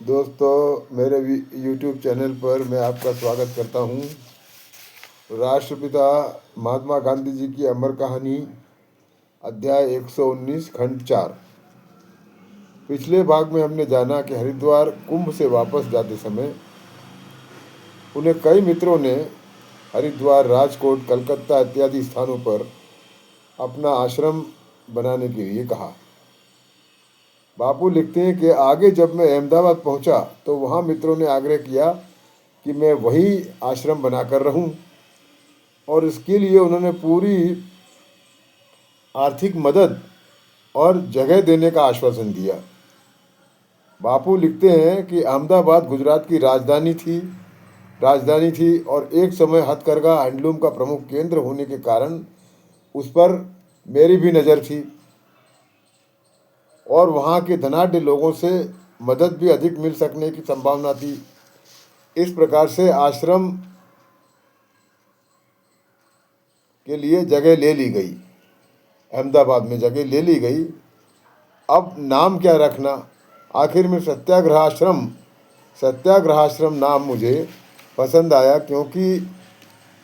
दोस्तों, मेरे YouTube channel पर मैं आपका स्वागत करता हूँ। राष्ट्रपिता महात्मा गांधी जी की अमर कहानी, अध्याय 119, खंड 4। पिछले भाग में हमने जाना कि हरिद्वार कुंभ से वापस जाते समय उन्हें कई मित्रों ने हरिद्वार, राजकोट, कलकत्ता इत्यादि स्थानों पर अपना आश्रम बनाने के लिए कहा। बापू लिखते हैं कि आगे जब मैं अहमदाबाद पहुंचा तो वहां मित्रों ने आग्रह किया कि मैं वही आश्रम बनाकर रहूं, और इसके लिए उन्होंने पूरी आर्थिक मदद और जगह देने का आश्वासन दिया। बापू लिखते हैं कि अहमदाबाद गुजरात की राजधानी थी और एक समय हथकरघा हैंडलूम का प्रमुख केंद्र होने के कारण उस पर मेरी भी नज़र थी, और वहाँ के धनाढ्य लोगों से मदद भी अधिक मिल सकने की संभावना थी। इस प्रकार से आश्रम के लिए जगह ले ली गई, अहमदाबाद में जगह ले ली गई। अब नाम क्या रखना? आखिर में सत्याग्रहाश्रम नाम मुझे पसंद आया, क्योंकि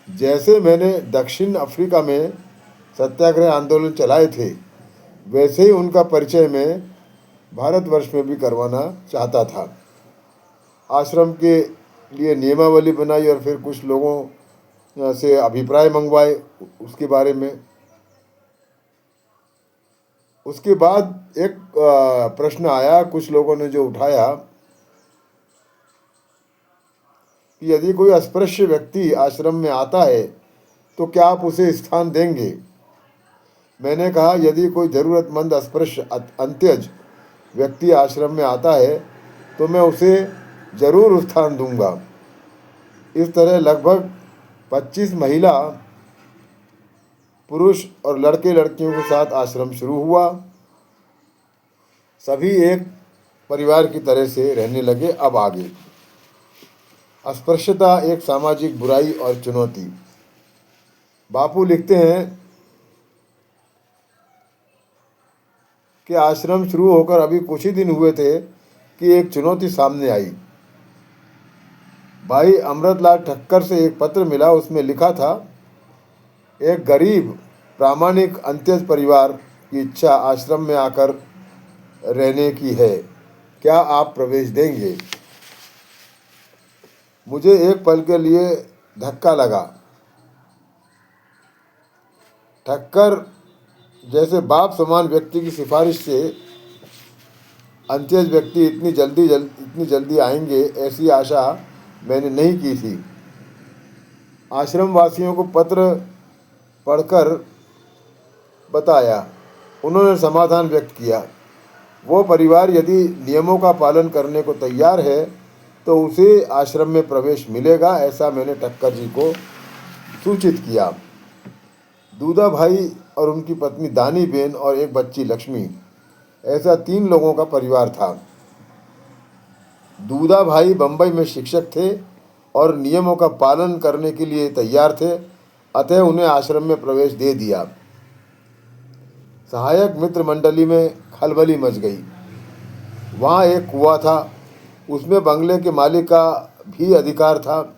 जैसे मैंने दक्षिण अफ्रीका में सत्याग्रह आंदोलन चलाए थे, वैसे ही उनका परिचय मैं भारतवर्ष में भी करवाना चाहता था। आश्रम के लिए नियमावली बनाई और फिर कुछ लोगों से अभिप्राय मंगवाए उसके बारे में। उसके बाद एक प्रश्न आया, कुछ लोगों ने जो उठाया कि यदि कोई अस्पृश्य व्यक्ति आश्रम में आता है तो क्या आप उसे स्थान देंगे? मैंने कहा, यदि कोई ज़रूरतमंद अस्पृश्य अंत्यज व्यक्ति आश्रम में आता है तो मैं उसे ज़रूर स्थान दूंगा। इस तरह लगभग 25 महिला, पुरुष और लड़के लड़कियों के साथ आश्रम शुरू हुआ। सभी एक परिवार की तरह से रहने लगे। अब आगे, अस्पृश्यता एक सामाजिक बुराई और चुनौती। बापू लिखते हैं कि आश्रम शुरू होकर अभी कुछ ही दिन हुए थे कि एक चुनौती सामने आई। भाई अमृतलाल ठक्कर से एक पत्र मिला। उसमें लिखा था, एक गरीब प्रामाणिक अंत्यज परिवार की इच्छा आश्रम में आकर रहने की है, क्या आप प्रवेश देंगे? मुझे एक पल के लिए धक्का लगा। ठक्कर जैसे बाप समान व्यक्ति की सिफारिश से अंत्यज व्यक्ति इतनी जल्दी आएंगे, ऐसी आशा मैंने नहीं की थी। आश्रम वासियों को पत्र पढ़कर बताया। उन्होंने समाधान व्यक्त किया। वो परिवार यदि नियमों का पालन करने को तैयार है तो उसे आश्रम में प्रवेश मिलेगा, ऐसा मैंने ठक्कर जी को सूचित किया। दूधा भाई और उनकी पत्नी दानी बेन और एक बच्ची लक्ष्मी, ऐसा 3 लोगों का परिवार था। दूधा भाई बम्बई में शिक्षक थे और नियमों का पालन करने के लिए तैयार थे, अतः उन्हें आश्रम में प्रवेश दे दिया। सहायक मित्र मंडली में खलबली मच गई। वहाँ एक कुआं था, उसमें बंगले के मालिक का भी अधिकार था।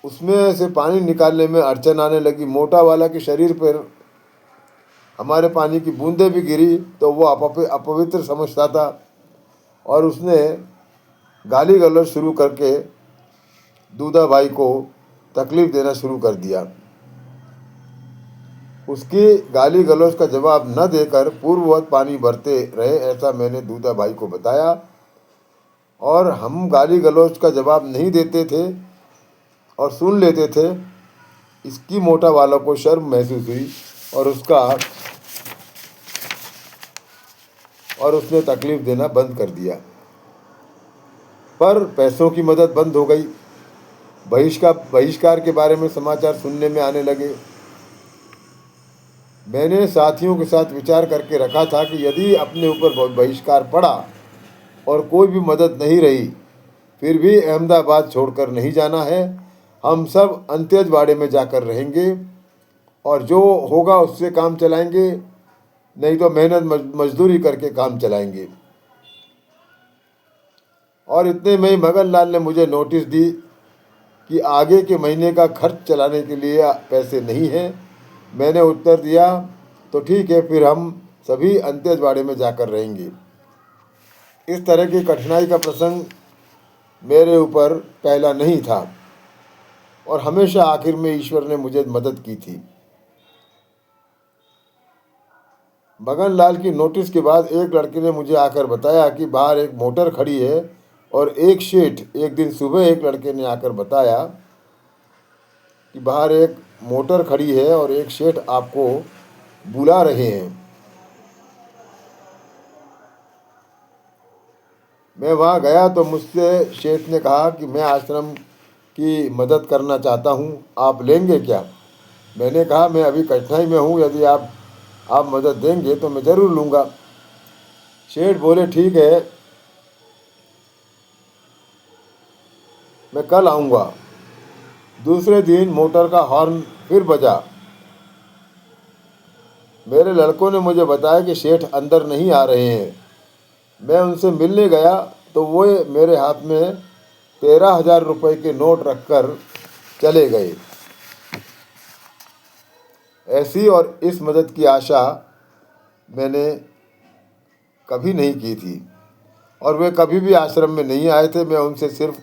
उसमें से पानी निकालने में अड़चन आने लगी। मोटा वाला के शरीर पर हमारे पानी की बूंदें भी गिरी तो वो अपवित्र समझता था और उसने गाली गलौज शुरू करके दूधा भाई को तकलीफ देना शुरू कर दिया। उसकी गाली गलौज का जवाब न देकर पूर्ववत पानी भरते रहे, ऐसा मैंने दूधा भाई को बताया, और हम गाली गलौज का जवाब नहीं देते थे और सुन लेते थे। इसकी मोटा वालों को शर्म महसूस हुई और उसने तकलीफ देना बंद कर दिया। पर पैसों की मदद बंद हो गई। बहिष्कार के बारे में समाचार सुनने में आने लगे। मैंने साथियों के साथ विचार करके रखा था कि यदि अपने ऊपर बहिष्कार पड़ा और कोई भी मदद नहीं रही, फिर भी अहमदाबाद छोड़कर नहीं जाना है। हम सब अंत्यजवाड़े में जाकर रहेंगे और जो होगा उससे काम चलाएंगे, नहीं तो मेहनत मजदूरी करके काम चलाएंगे। और इतने में ही मगन लाल ने मुझे नोटिस दी कि आगे के महीने का खर्च चलाने के लिए पैसे नहीं हैं। मैंने उत्तर दिया, तो ठीक है, फिर हम सभी अंत्यजवाड़े में जाकर रहेंगे। इस तरह की कठिनाई का प्रसंग मेरे ऊपर पहला नहीं था और हमेशा आखिर में ईश्वर ने मुझे मदद की थी। मगन लाल की नोटिस के बाद एक लड़के ने मुझे आकर बताया कि बाहर एक मोटर खड़ी है और एक सेठ, एक दिन सुबह एक लड़के ने आकर बताया कि बाहर एक मोटर खड़ी है और एक सेठ आपको बुला रहे हैं। मैं वहाँ गया तो मुझसे सेठ ने कहा कि मैं आश्रम की मदद करना चाहता हूँ, आप लेंगे क्या? मैंने कहा, मैं अभी कठिनाई में हूँ, यदि आप मदद देंगे तो मैं ज़रूर लूँगा। सेठ बोले, ठीक है, मैं कल आऊँगा। दूसरे दिन मोटर का हॉर्न फिर बजा। मेरे लड़कों ने मुझे बताया कि सेठ अंदर नहीं आ रहे हैं। मैं उनसे मिलने गया तो वो मेरे हाथ में 13,000 रुपये के नोट रखकर चले गए। ऐसी और इस मदद की आशा मैंने कभी नहीं की थी और वे कभी भी आश्रम में नहीं आए थे। मैं उनसे सिर्फ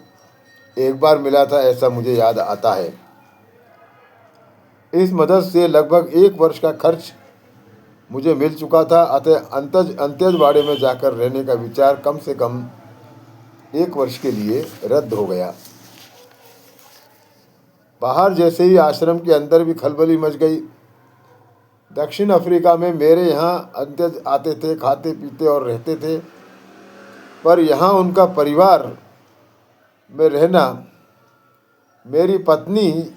एक बार मिला था, ऐसा मुझे याद आता है। इस मदद से लगभग 1 वर्ष का खर्च मुझे मिल चुका था। अतः अंत्यजवाड़े में जाकर रहने का विचार कम से कम 1 वर्ष के लिए रद्द हो गया। बाहर जैसे ही आश्रम के अंदर भी खलबली मच गई। दक्षिण अफ्रीका में मेरे यहाँ अंत्यज आते थे, खाते पीते और रहते थे, पर यहाँ उनका परिवार में रहना मेरी पत्नी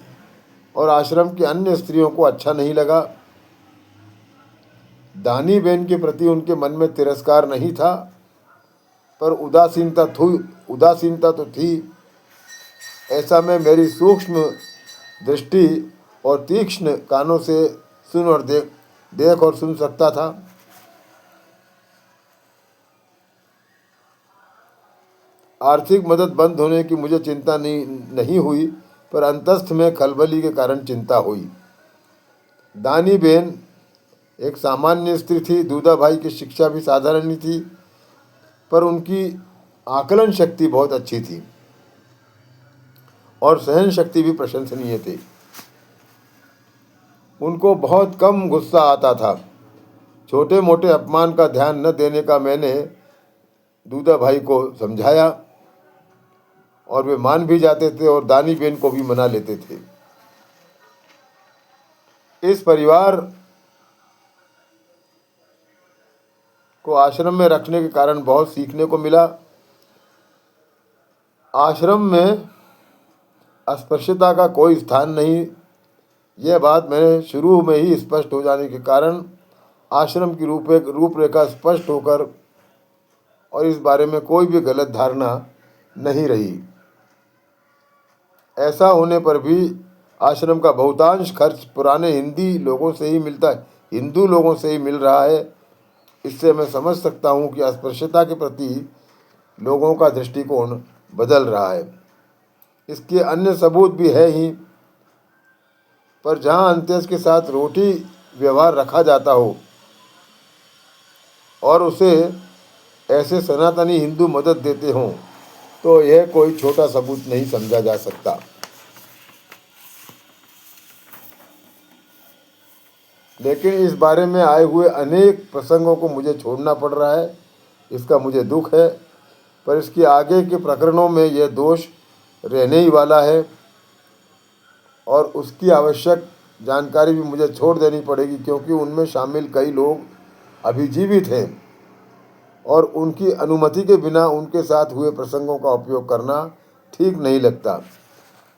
और आश्रम की अन्य स्त्रियों को अच्छा नहीं लगा। दानी बेन के प्रति उनके मन में तिरस्कार नहीं था, पर उदासीनता तो थी। ऐसा में मेरी सूक्ष्म दृष्टि और तीक्ष्ण कानों से सुन और देख और सुन सकता था। आर्थिक मदद बंद होने की मुझे चिंता नहीं हुई, पर अंतस्थ में खलबली के कारण चिंता हुई। दानी बेन एक सामान्य स्त्री थी। दूधा भाई की शिक्षा भी साधारण ही थी, पर उनकी आकलन शक्ति बहुत अच्छी थी और सहन शक्ति भी प्रशंसनीय थी। उनको बहुत कम गुस्सा आता था। छोटे मोटे अपमान का ध्यान न देने का मैंने दूधा भाई को समझाया और वे मान भी जाते थे और दानी बेन को भी मना लेते थे। इस परिवार को आश्रम में रखने के कारण बहुत सीखने को मिला। आश्रम में अस्पृश्यता का कोई स्थान नहीं। यह बात मैंने शुरू में ही स्पष्ट हो जाने के कारण आश्रम की रूपरेखा स्पष्ट होकर और इस बारे में कोई भी गलत धारणा नहीं रही। ऐसा होने पर भी आश्रम का बहुतांश खर्च पुराने हिंदू लोगों से ही मिल रहा है। इससे मैं समझ सकता हूँ कि अस्पृश्यता के प्रति लोगों का दृष्टिकोण बदल रहा है। इसके अन्य सबूत भी है ही, पर जहाँ अंत्येष्ट के साथ रोटी व्यवहार रखा जाता हो और उसे ऐसे सनातनी हिंदू मदद देते हों, तो यह कोई छोटा सबूत नहीं समझा जा सकता। लेकिन इस बारे में आए हुए अनेक प्रसंगों को मुझे छोड़ना पड़ रहा है। इसका मुझे दुख है, पर इसके आगे के प्रकरणों में यह दोष रहने ही वाला है और उसकी आवश्यक जानकारी भी मुझे छोड़ देनी पड़ेगी, क्योंकि उनमें शामिल कई लोग अभी जीवित हैं और उनकी अनुमति के बिना उनके साथ हुए प्रसंगों का उपयोग करना ठीक नहीं लगता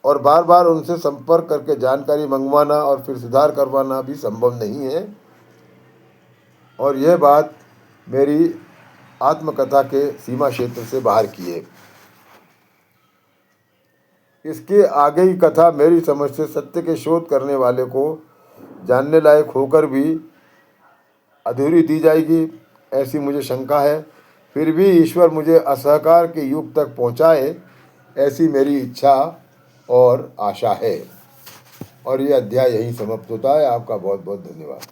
और बार बार उनसे संपर्क करके जानकारी मंगवाना और फिर सुधार करवाना भी संभव नहीं है। और यह बात मेरी आत्मकथा के सीमा क्षेत्र से बाहर की है। इसके आगे की कथा मेरी समझ से सत्य के शोध करने वाले को जानने लायक होकर भी अधूरी दी जाएगी, ऐसी मुझे शंका है। फिर भी ईश्वर मुझे असहकार के युग तक पहुंचाए, ऐसी मेरी इच्छा और आशा है। और ये अध्याय यहीं समाप्त होता है। आपका बहुत बहुत धन्यवाद।